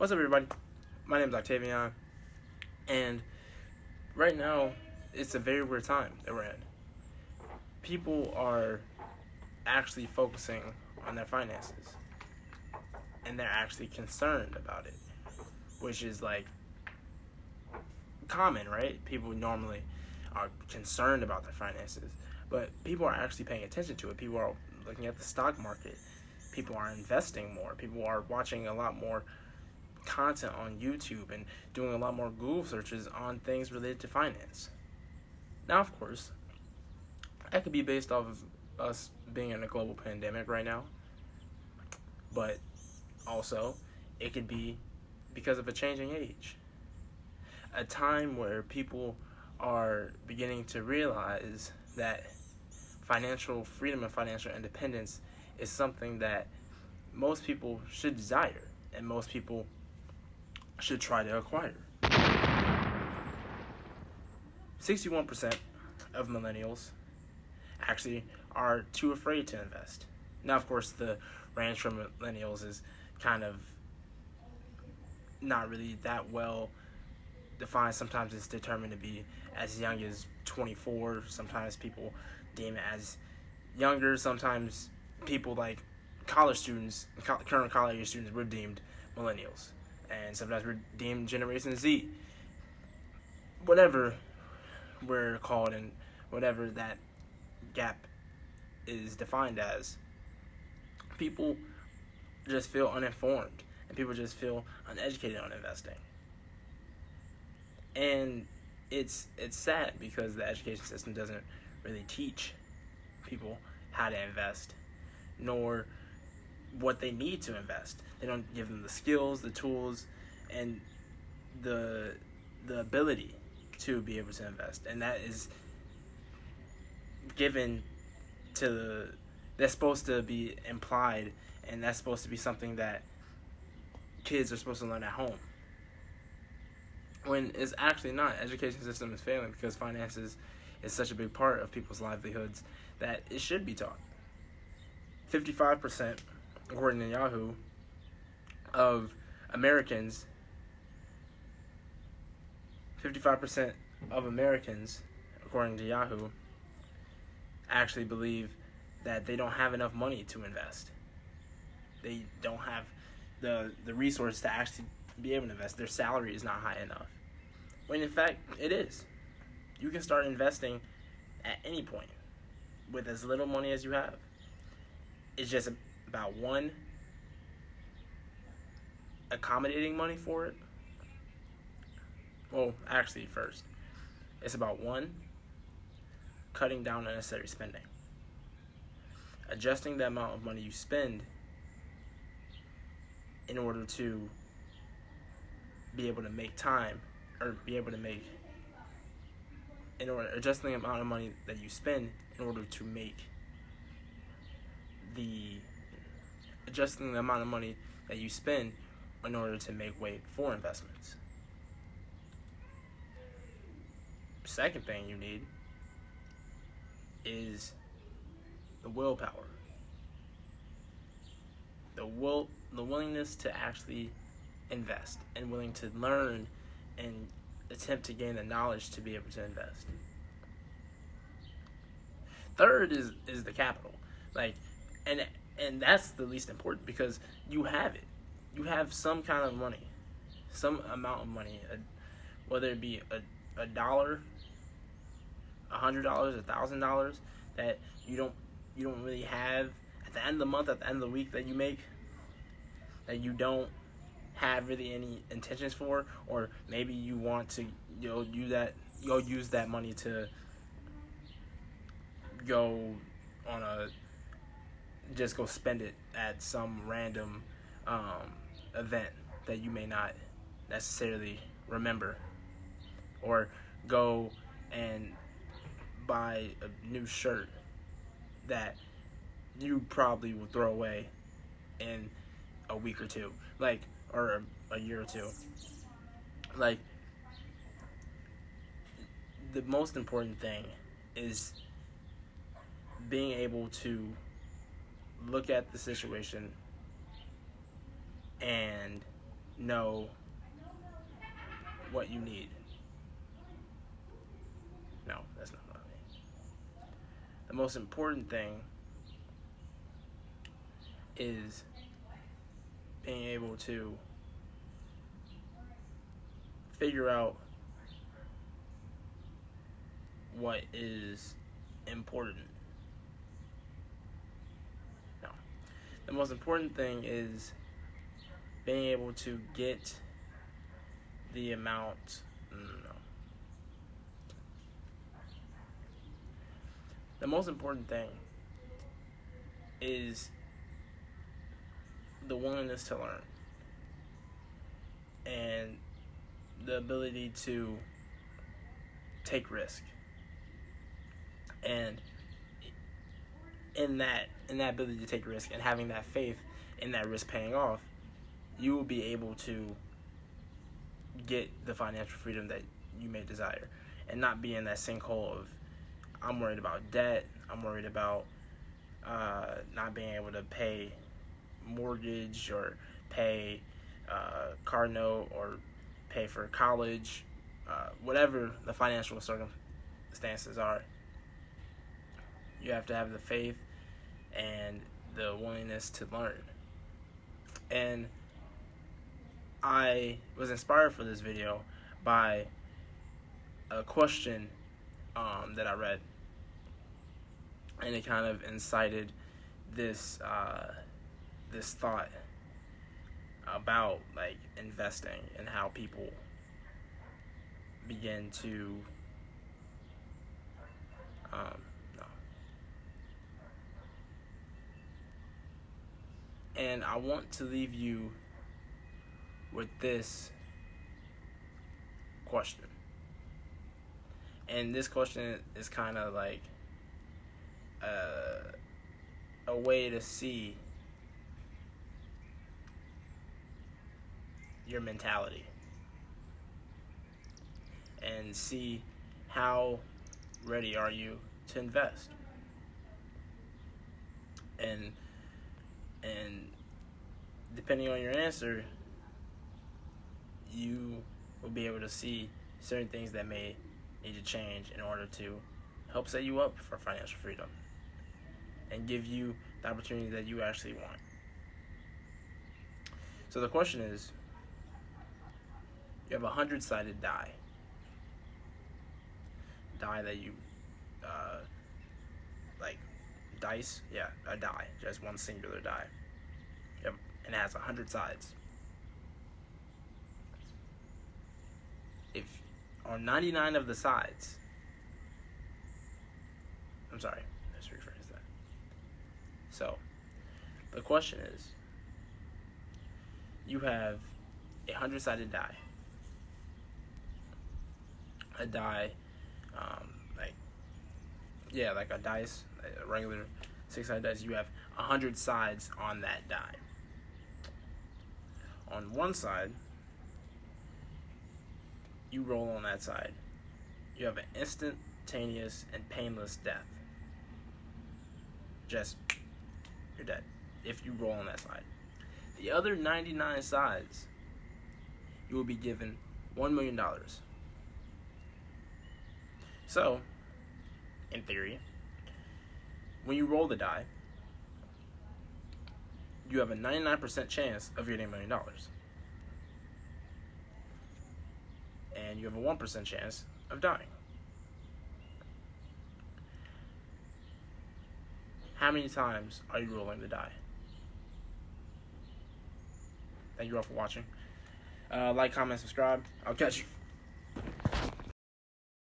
What's up, everybody? My name is Octavion, and right now it's a very weird time that we're in. People are actually focusing on their finances, and they're actually concerned about it, which is like common, right? People normally are concerned about their finances, but people are actually paying attention to it. People are looking at the stock market. People are investing more. People are watching a lot more content on YouTube and doing a lot more Google searches on things related to finance. Now, of course, that could be based off of us being in a global pandemic right now, but also it could be because of a changing age. A time where people are beginning to realize that financial freedom and financial independence is something that most people should desire and most people should try to acquire. 61% of millennials actually are too afraid to invest. Now, of course, the range for millennials is kind of not really that well defined. Sometimes it's determined to be as young as 24. Sometimes people deem it as younger. Sometimes people like college students, current college students, were deemed millennials. And sometimes we're deemed Generation Z. Whatever we're called and whatever that gap is defined as, people just feel uninformed and people just feel uneducated on investing. And it's sad because the education system doesn't really teach people how to invest, nor what they need to invest. They don't give them the skills, the tools, and the ability to be able to invest. And that is given to that's supposed to be implied, and that's supposed to be something that kids are supposed to learn at home, when it's actually not. Education system is failing because finances is such a big part of people's livelihoods that it should be taught. 55%, according to Yahoo, of Americans, 55% of Americans, according to Yahoo, actually believe that they don't have enough money to invest. They don't have the resources to actually be able to invest. Their salary is not high enough. When in fact, it is. You can start investing at any point with as little money as you have. It's just about one, accommodating money for it. Well, actually, first, it's about one, cutting down unnecessary spending. Adjusting the amount of money you spend in order to be able to make time, or be able to make, adjusting the amount of money that you spend in order to make adjusting the amount of money that you spend in order to make way for investments. Second thing you need is the willpower. The willingness to actually invest and willing to learn and attempt to gain the knowledge to be able to invest. Third is the capital. And that's the least important because you have it. You have some kind of money, some amount of money, whether it be a dollar, $100, $1,000 that you don't really have at the end of the month, at the end of the week that you make, that you don't have really any intentions for, or maybe you want to use that money to go spend it at some random event that you may not necessarily remember, or go and buy a new shirt that you probably will throw away in a week or two, or a year or two. The most important thing is being able to look at the situation and know what you need. No, that's not what I mean. The most important thing is being able to figure out what is important. No. The most important thing is being able to get the amount. No. The most important thing is the willingness to learn and the ability to take risk. And in that ability to take risk and having that faith in that risk paying off, you will be able to get the financial freedom that you may desire and not be in that sinkhole of, I'm worried about debt, I'm worried about not being able to pay mortgage or pay car note or pay for college, whatever the financial circumstances are. You have to have the faith and the willingness to learn. And I was inspired for this video by a question that I read, and it kind of incited this this thought about like investing and how people begin to no. And I want to leave you with this question. And this question is kind of like a way to see your mentality and see how ready are you to invest. And depending on your answer, you will be able to see certain things that may need to change in order to help set you up for financial freedom and give you the opportunity that you actually want. So the question is, you have a 100-sided die that you like dice, yeah, a die, just one singular die. Yep, and it has 100 sides. If on 99 of the sides, I'm sorry, let's rephrase that. So, the question is, you have a 100-sided die. A die, like a dice, a regular 6-sided dice. You have 100 sides on that die. On one side, you roll on that side. You have an instantaneous and painless death. Just, you're dead if you roll on that side. The other 99 sides, you will be given $1 million. So, in theory, when you roll the die, you have a 99% chance of getting $1 million. And you have a 1% chance of dying. How many times are you rolling the die? Thank you all for watching. Like, comment, subscribe. I'll catch you.